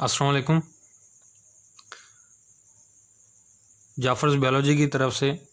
अस्सलाम वालेकुम। जाफ़र्स बायोलॉजी की तरफ से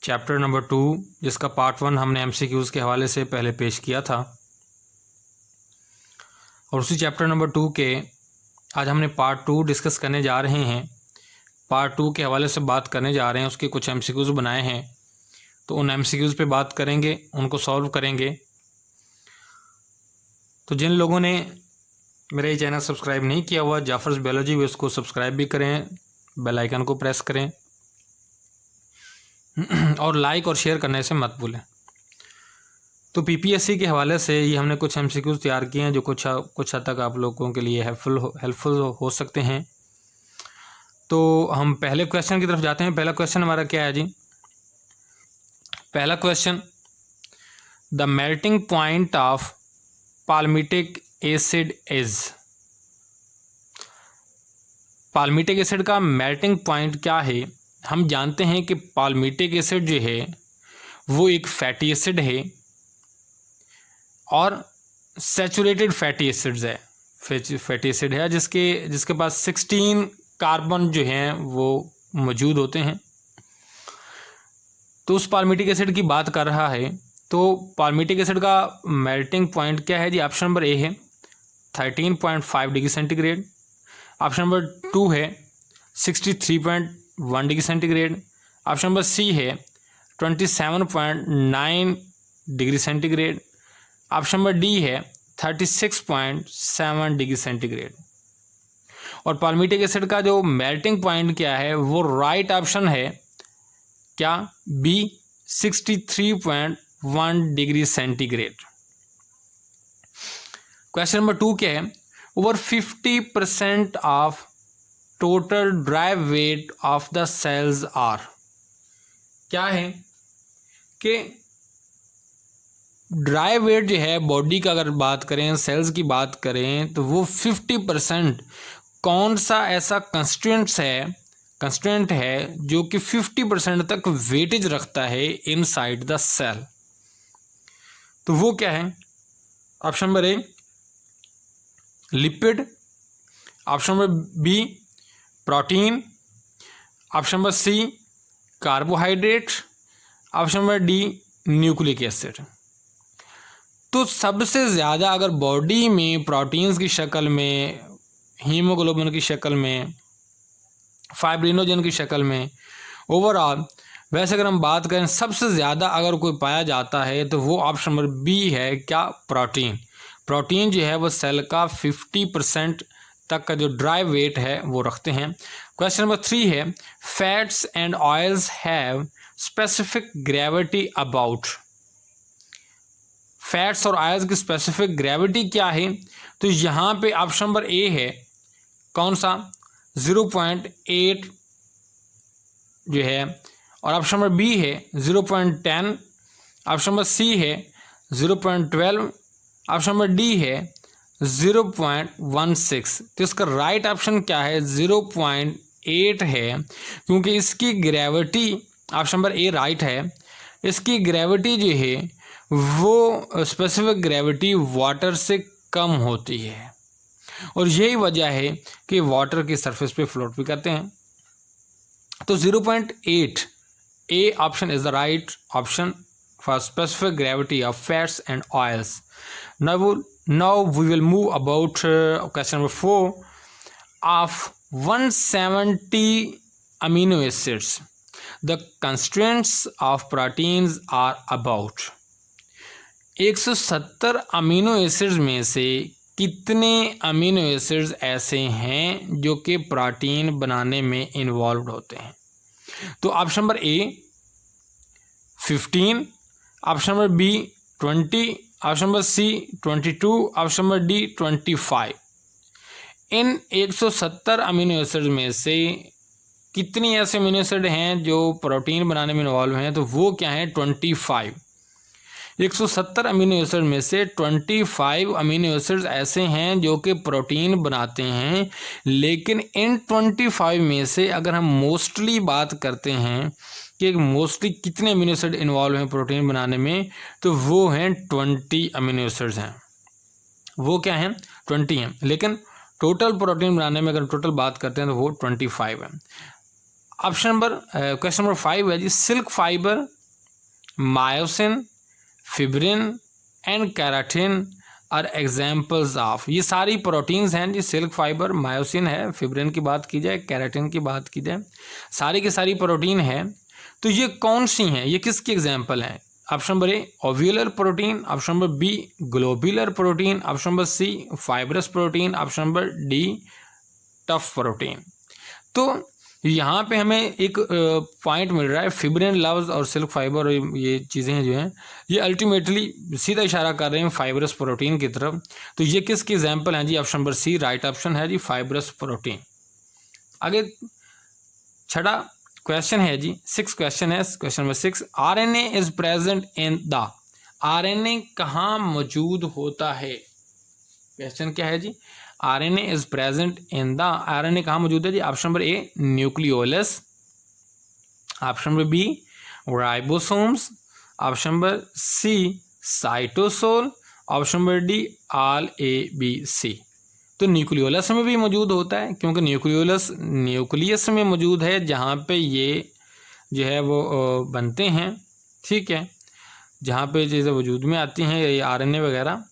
चैप्टर नंबर 2 जिसका पार्ट 1 हमने एमसीक्यूज़ के हवाले से पहले पेश किया था, और उसी चैप्टर नंबर 2 के आज हमने पार्ट 2 डिस्कस करने जा रहे हैं। पार्ट 2 के हवाले से बात करने जा रहे हैं, उसके कुछ एमसीक्यूज़ बनाए हैं, तो उन एमसीक्यूज़ पे बात करेंगे, उनको सॉल्व करेंगे। तो जिन लोगों ने मेरा ये चैनल सब्सक्राइब नहीं किया हुआ जाफ़र्स बायोलॉजी, वे उसको सब्सक्राइब भी करें, बेल आइकन को प्रेस करें और लाइक और शेयर करने से मत भूलें। तो पीपीएससी के हवाले से ये हमने कुछ एमसीक्यूज़ तैयार किए हैं जो कुछ हद तक आप लोगों के लिए हेल्पफुल हो सकते हैं। तो हम पहले क्वेश्चन की तरफ जाते हैं। पहला क्वेश्चन हमारा क्या है जी? पहला question, the melting point of palmitic acid is. Palmitic acid का मेल्टिंग पॉइंट क्या है? हम जानते हैं कि पाल्मिटिक एसिड जो है वो एक फैटी एसिड है और सैचुरेटेड फैटी एसिड्स है, फैटी एसिड है जिसके पास 16 कार्बन जो हैं वो मौजूद होते हैं। तो उस पाल्मिटिक एसिड की बात कर रहा है। तो पाल्मिटिक एसिड का मेल्टिंग पॉइंट क्या है जी? ऑप्शन नंबर ए है 13.5 डिग्री सेंटीग्रेड, ऑप्शन नंबर 2 है 63.1 degree centigrade, option number C है 27.9 degree centigrade, option number D है 36.7 डिग्री सेंटीग्रेड। और पाल्मिटिक एसिड का जो मेल्टिंग पॉइंट क्या है वो राइट ऑप्शन है क्या? B 63.1 degree centigrade. Question number 2 क्या है? Over 50% of total dry weight of the cells are. क्या है कि ड्राई वेट जो है बॉडी का, अगर बात करें, सेल्स की बात करें, तो वो 50% कौन सा ऐसा कंस्टेंट है जो कि 50% तक वेटेज रखता है इनसाइड द सेल? तो वो क्या है? Option number A lipid, option number B protein, option number C carbohydrate, option number D nucleic acid. तो सबसे ज़्यादा अगर बॉडी में प्रोटीन्स की शक्ल में, हीमोग्लोबिन की शक्ल में, फाइब्रिनोजन की शक्ल में, ओवरऑल वैसे अगर हम बात करें सबसे ज़्यादा अगर कोई पाया जाता है तो वो ऑप्शन नंबर बी है क्या? प्रोटीन। प्रोटीन जो है वो सेल का 50% तक का जो ड्राई वेट है वो रखते हैं। क्वेश्चन नंबर 3 है, fats and oils have specific gravity about. Fats और ऑयल्स की स्पेसिफिक ग्रेविटी क्या है? तो यहाँ पे ऑप्शन नंबर ए है कौन सा? 0.8 जो है, और ऑप्शन नंबर बी है 0.10, ऑप्शन नंबर सी है 0.12, ऑप्शन नंबर डी है 0.16। तो इसका राइट ऑप्शन क्या है? 0.8 है, क्योंकि इसकी ग्रेविटी, ऑप्शन नंबर ए राइट है, इसकी ग्रेविटी जो है वो स्पेसिफिक ग्रेविटी वाटर से कम होती है, और यही वजह है कि वाटर की सरफेस पे फ्लोट भी करते हैं। तो 0.8 A option is the right option for specific gravity of fats and oils. Now we will move about question number 4 of 170 amino acids. The constraints of proteins are about. 170 amino acids में से कितने amino acids ऐसे हैं जो कि protein बनाने में involve होते हैं? तो option number A 15, option number B 20, option number C 22, option number D 25। इन 170 अमीनो एसिड में से कितनी ऐसे अमीनो एसिड हैं जो प्रोटीन बनाने में इन्वॉल्व हैं? तो वो क्या है? 25। 170 अमीनो एसिड में से 25 अमीनो एसिड्स ऐसे हैं जो कि प्रोटीन बनाते हैं, लेकिन इन 25 में से अगर हम मोस्टली बात करते हैं कि मोस्टली कितने अमीनो एसिड इन्वॉल्व हैं प्रोटीन बनाने में, तो वो हैं 20 अमीनो एसिड्स हैं। वो क्या है 20 है, लेकिन टोटल प्रोटीन बनाने में अगर टोटल बात करते हैं तो वो 25 है। ऑप्शन नंबर क्वेश्चन नंबर 5 है जी, silk fibre, myosin, fibrin and keratin are examples of. ये सारी प्रोटीन्स हैं जी, सिल्क फाइबर, मायोसिन है, फिब्रिन की बात की जाए, केराटिन की बात की जाए, सारी की सारी प्रोटीन है। तो ये कौन सी हैं, ये किसकी एग्जाम्पल हैं? Option number A ovular protein, option number B globular protein, option number C fibrous protein, option number D tough protein. तो यहाँ पे हमें एक पॉइंट मिल रहा है, फिब्रिन लव्स और सिल्क फाइबर और ये चीज़ें जो हैं ये अल्टीमेटली सीधा इशारा कर रहे हैं फाइब्रस प्रोटीन की तरफ। तो ये किसकी एग्जाम्पल हैं जी? Option number C right option है जी, फाइब्रस प्रोटीन। आगे छठा क्वेश्चन है जी, 6 क्वेश्चन है, question number 6, RNA is present in the. RNA कहाँ मौजूद होता है? क्वेश्चन क्या है जी? RNA is present in the, RNA कहाँ मौजूद है जी? Option number A nucleolus, option number B ribosomes, option number C cytosol, option number D all A B C. तो न्यूक्लियोलस में भी मौजूद होता है, क्योंकि न्यूक्लियस में मौजूद है जहाँ पे ये जो है वो बनते हैं, ठीक है, जहाँ पे चीज़ें वजूद में आती हैं ये आरएनए वगैरह,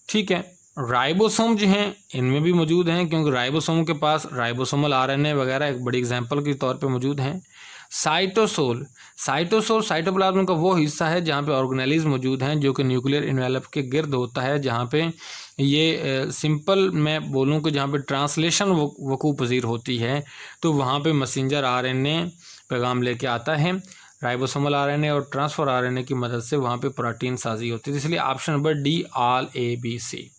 ठीक है। राइबोसोम जो हैं इनमें भी मौजूद हैं, क्योंकि राइबोसोम के पास राइबोसोमल आरएनए वगैरह एक बड़ी एग्जांपल के तौर पे मौजूद हैं। साइटोसोल साइटोप्लाज्म का वो हिस्सा है जहाँ पे ऑर्गेनेल्स मौजूद हैं, जो कि न्यूक्लियर इन्वेलप के गिर्द होता है, जहाँ पे ये सिंपल मैं बोलूँ कि जहाँ पे ट्रांसलेशन वकूफ़ पज़ीर होती है, तो वहाँ पे मैसेंजर आरएनए पैगाम लेके आता है, राइबोसोमल आरएनए और ट्रांसफर आरएनए की मदद से वहाँ पे प्रोटीन साजी होती है। इसलिए option number D all A B C.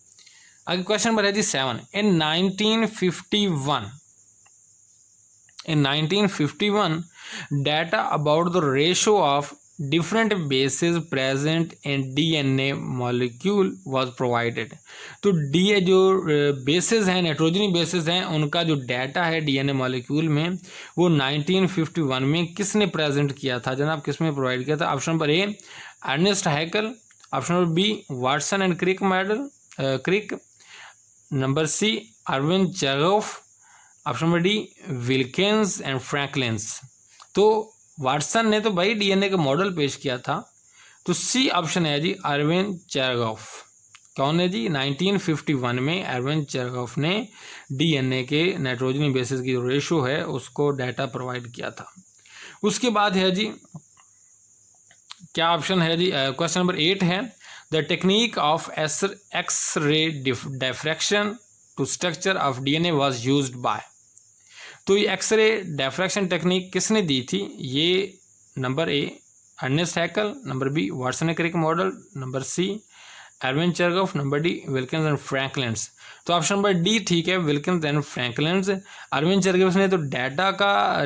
आगे क्वेश्चन नंबर है जी 7, in 1951 data about the ratio of different bases present in DNA molecule was provided। तो डी जो बेसिस हैं, नाइट्रोजनी बेसिस हैं, उनका जो डाटा है डीएनए मॉलिक्यूल में वो 1951 में किसने प्रेजेंट किया था जनाब? किसमें प्रोवाइड किया था? Option number A Ernest Haeckel, option number B Watson and Crick, number C Erwin Chargaff, option number D Wilkins and Franklins. तो वाटसन ने तो भाई डीएनए का मॉडल पेश किया था, तो सी ऑप्शन है जी अरविंद चेरोफ। कौन है जी? 1951 में अरविंद चेरोफ ने डीएनए के नाइट्रोजनी बेसिस की जो रेशो है उसको डाटा प्रोवाइड किया था। उसके बाद है जी क्या ऑप्शन है जी? क्वेश्चन नंबर 8 है, the technique of X-ray diffraction to structure of DNA was used by. तो ये एक्सरे डिफ्रैक्शन टेक्निक किसने दी थी? ये number A Ernest Haeckel, number B Watson Crick model, number C Erwin Chargaff, number D Wilkins and Franklins. तो option number D ठीक है, Wilkins and Franklins. Erwin Chargaff ने तो डाटा का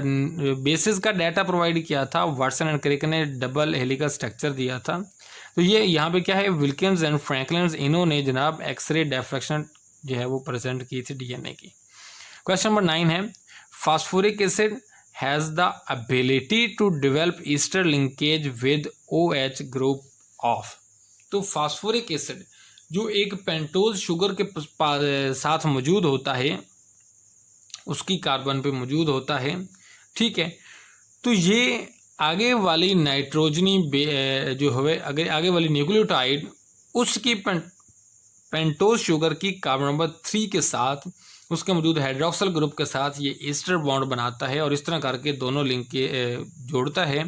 बेसिस का डाटा प्रोवाइड किया था, वाटसन एंड क्रिक ने डबल हेलिकल स्ट्रक्चर दिया था। तो ये यहाँ पे क्या है, विल्किंस एंड फ्रैंकलिन्स, इन्होंने जनाब एक्सरे डिफ्रैक्शन जो है वो प्रेजेंट की थी डीएनए की। क्वेश्चन नंबर 9 है, phosphoric acid has the ability to develop ester linkage with OH group of. तो फास्फोरिक एसिड जो एक पेंटोज शुगर के साथ मौजूद होता है, उसकी कार्बन पे मौजूद होता है, ठीक है। तो ये आगे वाली नाइट्रोजनी जो है आगे वाली न्यूक्लियोटाइड उसकी पेंटोज शुगर की कार्बन नंबर 3 के साथ उसके मौजूद हाइड्रोक्सिल ग्रुप के साथ ये ईस्टर बॉन्ड बनाता है और इस तरह करके दोनों लिंक के जोड़ता है,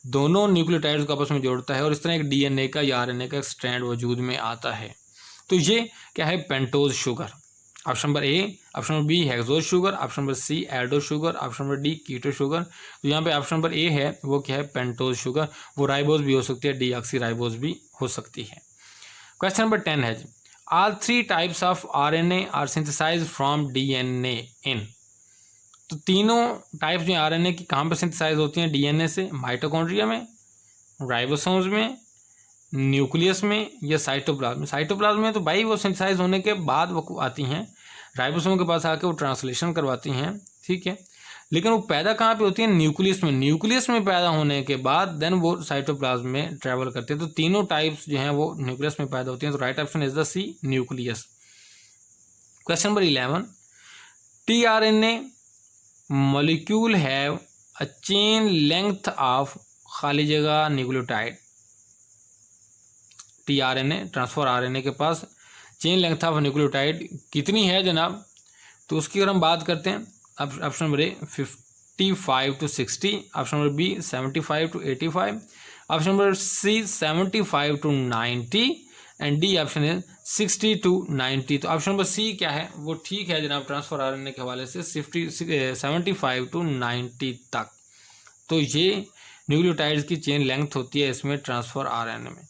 दोनों न्यूक्लियोटाइड्स को आपस में जोड़ता है और इस तरह एक डीएनए का या आरएनए का स्ट्रैंड वजूद में आता है। तो ये क्या है? Pentose sugar. Option number A, option number B hexose sugar, option number C aldo sugar, option number D keto sugar. तो यहाँ पे ऑप्शन नंबर ए है वो क्या है? Pentose sugar. वो राइबोज भी हो सकती है, डीऑक्सी राइबोज भी हो सकती है। क्वेश्चन नंबर 10 है, all 3 types of RNA are synthesised from DNA in. तो तीनों टाइप्स जो आरएनए की कहाँ पर सिंथेसाइज होती हैं? डीएनए से, माइटोकॉन्ड्रिया में, राइबोसोम्स में, न्यूक्लियस में या साइटोप्लाज्म में। साइटोप्लाज्म में तो भाई वो सिंथेसाइज होने के बाद वो आती हैं, राइबोसोम के पास आके वो ट्रांसलेशन करवाती हैं, ठीक है। लेकिन वो पैदा कहाँ पे होती है, न्यूक्लियस में। न्यूक्लियस में पैदा होने के बाद देन वो साइटोप्लाज्म में ट्रेवल करते हैं। तो तीनों टाइप्स जो हैं वो न्यूक्लियस में पैदा होती हैं। तो right option is the C, nucleus. Question number 11, tRNA molecule have a chain length of खाली जगह न्यूक्लियोटाइड। tRNA ट्रांसफर आरएनए के पास चेन लेंथ ऑफ न्यूक्लियोटाइड कितनी है जनाब, तो उसकी अगर हम बात करते हैं, option number A 55 to 60, option number B 75 to 85, option number C 75 to 90 and D option है 60 to 90। तो ऑप्शन नंबर सी क्या है वो ठीक है जनाब, ट्रांसफर आरएनए के हवाले से 75 to 90 तक। तो ये न्यूक्लियोटाइड्स की चेन लेंथ होती है इसमें ट्रांसफर आरएनए में।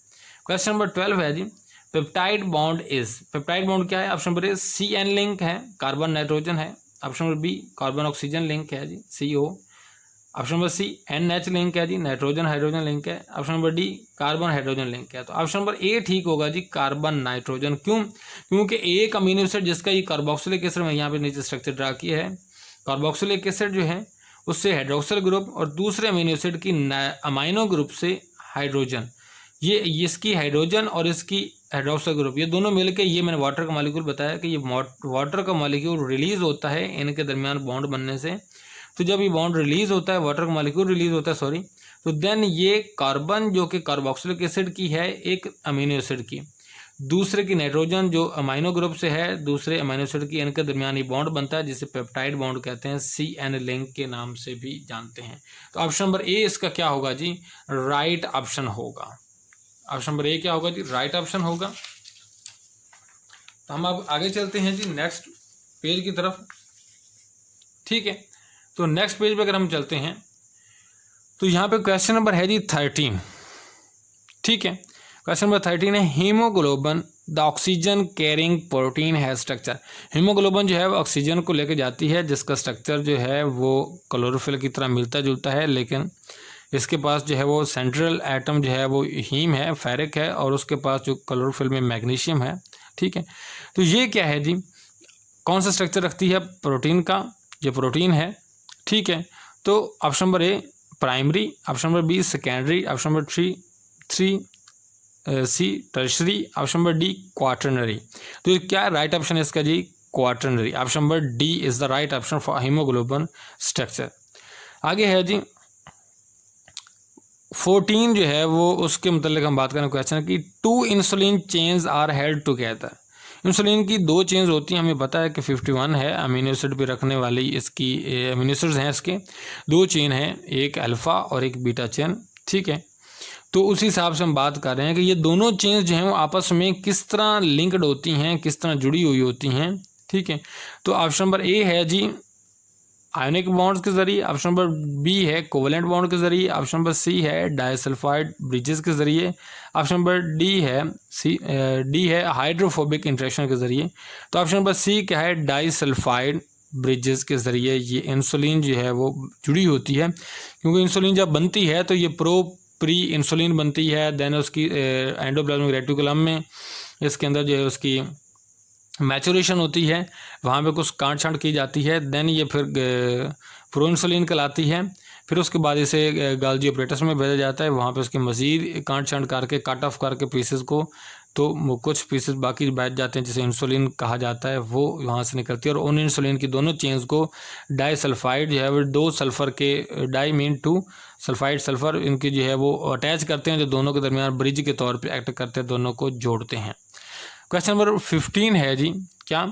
क्वेश्चन नंबर 12 है जी, peptide bond is, peptide bond क्या है, option number A CN link है, कार्बन नाइट्रोजन है, option number B carbon oxygen link है जी CO, option number C NH link है जी, नाइट्रोजन हाइड्रोजन लिंक है, option number D carbon hydrogen link है। तो ऑप्शन नंबर ए ठीक होगा जी, कार्बन नाइट्रोजन। क्यों, क्योंकि एक अमीनो एसिड जिसका ये कार्बोक्सिलिक एसिड में यहाँ पे नीचे स्ट्रक्चर ड्रा किया है, कार्बोक्सिलिक एसिड जो है उससे हाइड्रोक्सिल ग्रुप और दूसरे अमीनो एसिड की अमाइनो ग्रुप से हाइड्रोजन, ये इसकी हाइड्रोजन और इसकी हाइड्रोक्सिल ग्रुप, ये दोनों मिलकर ये मैंने वाटर का मॉलिक्यूल बताया कि ये वाटर का मॉलिक्यूल रिलीज होता है इनके दरमियान बॉन्ड बनने से। तो जब ये बॉन्ड रिलीज होता है, वाटर का मॉलिक्यूल रिलीज होता है सॉरी, तो देन ये कार्बन जो कि कार्बोक्सिलिक एसिड की है एक अमीनो एसिड की, दूसरे की नाइट्रोजन जो अमाइनो ग्रुप से है दूसरे अमाइनो एसिड की, इनके दरमियान ये बॉन्ड बनता है जिसे पेप्टाइड बॉन्ड कहते हैं, CN लिंक के नाम से भी जानते हैं। तो ऑप्शन नंबर ए इसका क्या होगा जी, राइट ऑप्शन होगा। ऑप्शन नंबर ए क्या होगा जी, राइट ऑप्शन होगा। तो हम अब आगे चलते हैं जी नेक्स्ट पेज की तरफ, ठीक है। तो नेक्स्ट पेज पे अगर हम चलते हैं तो यहाँ पे क्वेश्चन नंबर है जी 13, ठीक है। क्वेश्चन नंबर 13 है, haemoglobin the oxygen carrying protein है स्ट्रक्चर। हीमोग्लोबिन जो है वो ऑक्सीजन को लेकर जाती है, जिसका स्ट्रक्चर जो है वो क्लोरोफिल की तरह मिलता जुलता है, लेकिन इसके पास जो है वो सेंट्रल एटम जो है वो हीम है, फेरिक है, और उसके पास जो क्लोरोफिल में मैग्नीशियम है, ठीक है। तो ये क्या है जी, कौन सा स्ट्रक्चर रखती है, प्रोटीन का, ये प्रोटीन है, ठीक है। तो option number A primary, option number B secondary, option number three C tertiary, option number D quaternary. तो ये क्या राइट ऑप्शन है इसका जी, quaternary. Option number D is the right option for haemoglobin structure. आगे है जी 14 जो है वो उसके मतलब हम बात करें क्वेश्चन की, 2 insulin chains are held together. Insulin की 2 चेन्स होती हैं, हमें पता है कि 51 है अमीनो एसिड पे रखने वाली इसकी अमीनो एसिड्स हैं, इसके 2 चेन हैं, एक अल्फ़ा और एक बीटा चेन, ठीक है। तो उसी हिसाब से हम बात कर रहे हैं कि ये दोनों चेन्स जो हैं वो आपस में किस तरह लिंक्ड होती हैं, किस तरह जुड़ी हुई होती हैं, ठीक है। तो ऑप्शन नंबर ए है जी आयोनिक बॉन्ड्स के जरिए, ऑप्शन नंबर बी है कोवेलेंट बॉन्ड के जरिए, ऑप्शन नंबर सी है डाइसल्फाइड ब्रिजेस के जरिए, ऑप्शन नंबर डी है हाइड्रोफोबिक इंटरेक्शन के जरिए। तो ऑप्शन नंबर सी क्या है, डाइसल्फाइड ब्रिजेस के ज़रिए ये इंसुलिन जो है वो जुड़ी होती है, क्योंकि इंसुलिन जब बनती है तो ये प्री इंसुलिन बनती है, देन उसकी एंडोप्लाज्मिक रेटिकुलम में इसके अंदर जो है उसकी मैचुरेशन होती है, वहाँ पे कुछ काट छांट की जाती है, देन ये फिर प्रो इंसुलिन कहलाती है, फिर उसके बाद इसे गाल्जी ऑपरेटस में भेजा जाता है, वहाँ पे उसकी मज़ीद काट छांट करके कट ऑफ करके पीसेस को, तो कुछ पीसेस बाकी बैठ जाते हैं जिसे इंसुलिन कहा जाता है, वो वहाँ से निकलती है। और उन इंसुलिन की दोनों चेन्स को डाइसल्फाइड जो है वो 2 सल्फ़र के, डाई मीन 2 सल्फाइड सल्फ़र, इनकी जो है वो अटैच करते हैं, जो दोनों के दरमियान ब्रिज के तौर पर एक्ट करते हैं, दोनों को जोड़ते हैं। क्वेश्चन नंबर 15 है जी, क्या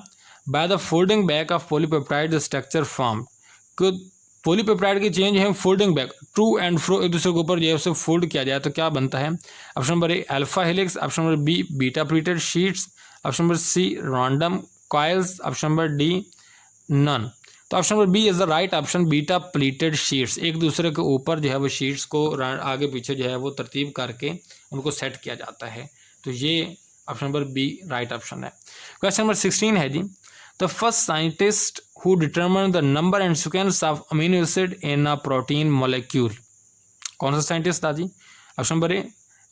by the folding back of polypeptide structure form. Polypeptide की चेंज है folding back, to and fro एक दूसरे के ऊपर जो है उसे फोल्ड किया जाए तो क्या बनता है। Option number A alpha helix, option number B beta pleated sheets, option number C random coils, option number D none. तो option number B is the right option, beta pleated sheets, एक दूसरे के ऊपर जो है वो शीट्स को आगे पीछे जो है वो तरतीब करके उनको सेट किया जाता है। तो ये option number B right option है। क्वेश्चन नंबर 16 है जी, the first scientist who determine the number and sequence of amino acid in a protein molecule. कौन सा साइंटिस्ट था जी। Option number A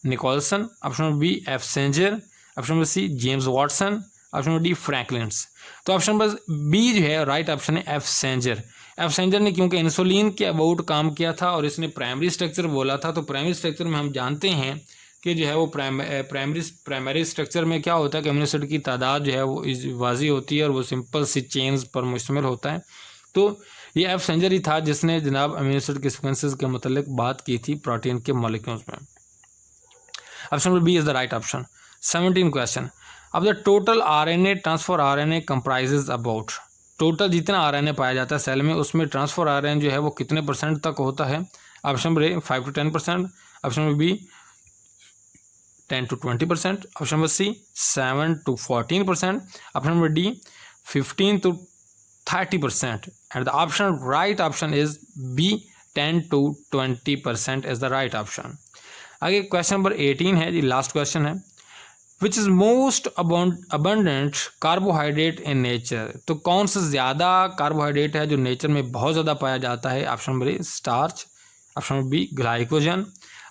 Nicholson, option number B F Sanger, option number C James Watson, option number D Franklins. तो option number B जो है right option है F Sanger. F Sanger ने क्योंकि इंसुलिन के अबाउट काम किया था और इसने प्राइमरी स्ट्रक्चर बोला था, तो प्राइमरी स्ट्रक्चर में हम जानते हैं कि जो है वो प्राइमरी स्ट्रक्चर में क्या होता है कि अमीनो एसिड की तादाद जो है वो वाजी होती है और वो सिंपल सी चेन्स पर मुश्तमिल होता है। तो ये एफ सेंजर ही था जिसने जनाब अमीनो एसिड के सीक्वेंसेस के मतलब बात की थी प्रोटीन के मॉलिक्यूल्स में। Option number B is the right option. 17 question, अब the total RNA transfer RNA comprises about, total जितना आरएनए पाया जाता है सेल में उसमें ट्रांसफर आरएनए जो है वो कितने % तक होता है। Option number A 5 to 10%, option number B 10 to 20%, option number C 7 to 14%, option number D 15 to 30%, and the option right option is B 10 to 20% is the right option। आगे क्वेश्चन नंबर 18 है जी, last question है, which is most abundant carbohydrate in nature, तो कौन सा ज़्यादा carbohydrate है जो nature में बहुत ज़्यादा पाया जाता है। Option number A starch, option number B glycogen,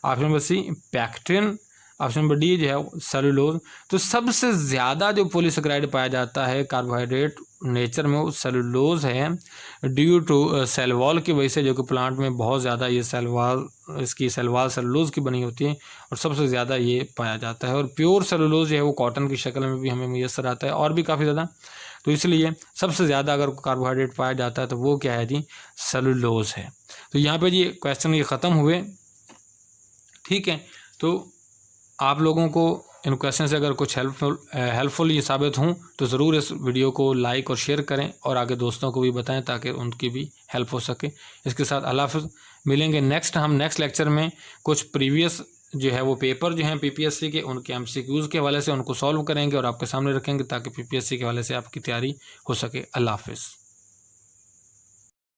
option number C pectin, option number D जो है सेलुलोज। तो सबसे ज़्यादा जो पॉलीसेकेराइड पाया जाता है कार्बोहाइड्रेट नेचर में वो सेलुलोज है, ड्यू टू सेल वॉल की वजह से, जो कि प्लांट में बहुत ज़्यादा ये सेल वॉल सेलुलोज की बनी होती है और सबसे ज़्यादा ये पाया जाता है। और प्योर सेलुलोज जो है वो कॉटन की शक्ल में भी हमें मुयसर आता है और भी काफ़ी ज़्यादा, तो इसलिए सबसे ज़्यादा अगर कार्बोहाइड्रेट पाया जाता है तो वो क्या है जी, सेलुलोज है। तो यहाँ पर जी क्वेश्चन ये ख़त्म हुए, ठीक है। तो आप लोगों को इन क्वेश्चन से अगर कुछ हेल्पफुल ये साबित हों तो ज़रूर इस वीडियो को लाइक और शेयर करें और आगे दोस्तों को भी बताएं ताकि उनकी भी हेल्प हो सके। इसके साथ अल्लाह हाफ़िज़, मिलेंगे हम नेक्स्ट लेक्चर में कुछ प्रीवियस जो है वो पेपर जो हैं पीपीएससी के, उनके एमसीक्यूज़ के हवाले से उनको सॉल्व करेंगे और आपके सामने रखेंगे ताकि पीपीएससी के हवाले से आपकी तैयारी हो सके। अल्लाह हाफ़िज़।